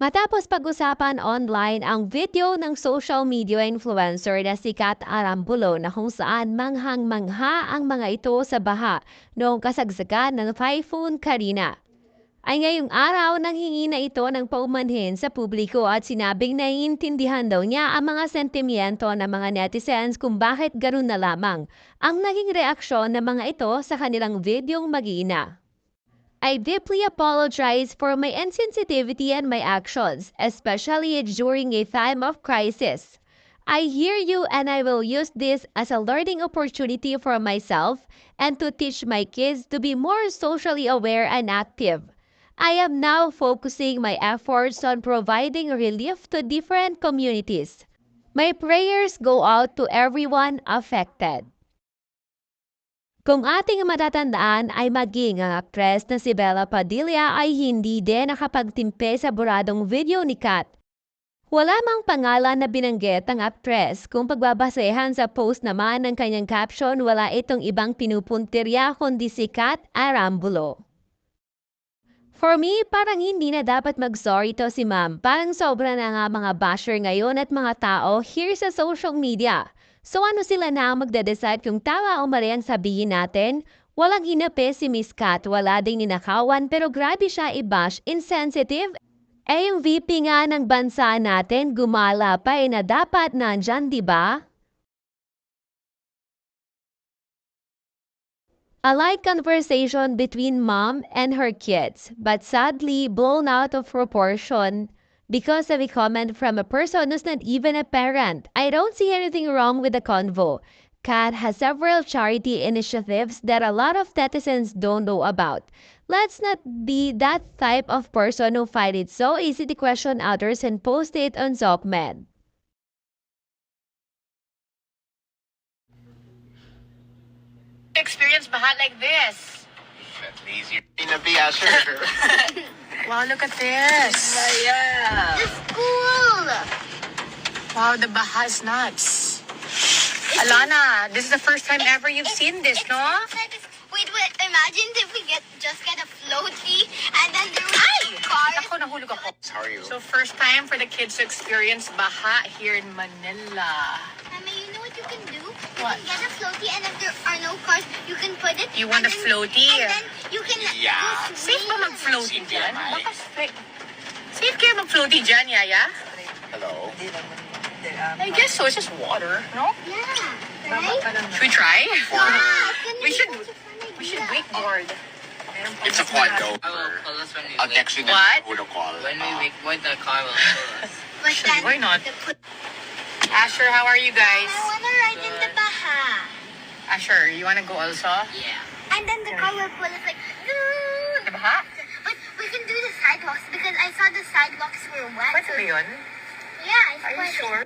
Matapos pag-usapan online ang video ng social media influencer na si Kat Arambulo na kung saan manghang-mangha ang mga ito sa baha noong kasagsagan ng Typhoon Karina. Ay ngayong araw nanghingi na ito ng paumanhin sa publiko at sinabing naiintindihan daw niya ang mga sentimiento ng mga netizens kung bakit ganun na lamang ang naging reaksyon ng mga ito sa kanilang videong mag-iina. I deeply apologize for my insensitivity and my actions, especially during a time of crisis. I hear you and I will use this as a learning opportunity for myself and to teach my kids to be more socially aware and active. I am now focusing my efforts on providing relief to different communities. My prayers go out to everyone affected. Kung ating matatandaan ay maging ang aktres na si Bella Padilla ay hindi din nakapagtimpe sa buradong video ni Kat. Wala mang pangalan na binanggit ang aktres kung pagbabasehan sa post naman ng kanyang caption wala itong ibang pinupuntirya kundi si Kat Arambulo. For me, parang hindi na dapat mag-sorry to si ma'am. Parang sobra na nga mga basher ngayon at mga tao here sa social media. So ano sila na magde-decide kung tama o mali ang sabihin natin? Walang hinape si Miss Kat, wala ding ninakawan pero grabe siya i-bash, insensitive. Eh yung VP nga ng bansa natin gumala pa na dapat nandyan, diba? A light conversation between mom and her kids, but sadly blown out of proportion because of a comment from a person who's not even a parent. I don't see anything wrong with the convo. Kat has several charity initiatives that a lot of netizens don't know about. Let's not be that type of person who find it so easy to question others and post it on ZocMed. Experience baha like this. That's easier to be sure. Wow, look at this. Yeah. The school! Wow, the baha is nuts. Alana, this is the first time ever you've seen this, no? Wait, imagine if we just get a floaty and then there were Ay! cars. Ako, nahulog ako. Sorry. So first time for the kids to experience baha here in Manila. Mama, you know what you can do? What? You can get a floaty and if there are no cars, you can put it. You want and a floaty? And then you can Yeah. go Safe ba swim. mag-floaty Safe dyan? yan, Baka safe kaya mag-floaty dyan, Yaya? Hello. I guess so. It's just water, no? Yeah, right? Should we try? Yeah, We should- such a fun We should idea. wakeboard. It's a quad though. I will call us when we I'll wake. text you What? the call. When we wake, what the car will show us. But Sure, then why not? the put- Asher, how are you guys? I wanna ride in the baha. Asher, you wanna go also? Yeah. And then the car will pull us like, The baha? but we can do the sidewalks because I saw the sidewalks were wet. Pwede ba yun? Yeah, it's Are you quite sure?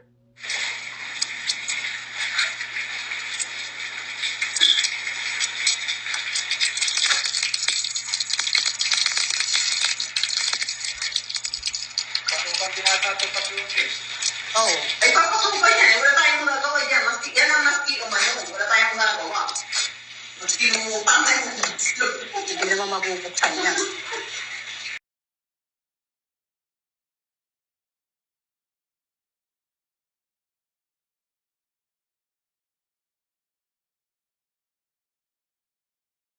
Oo. Ay, papasukan niya eh. Wala tayong magagawa dyan. Maski, yan ang maski umano. Wala tayong magagawa. Maski umutang tayo. Hindi naman mabubuksan niya.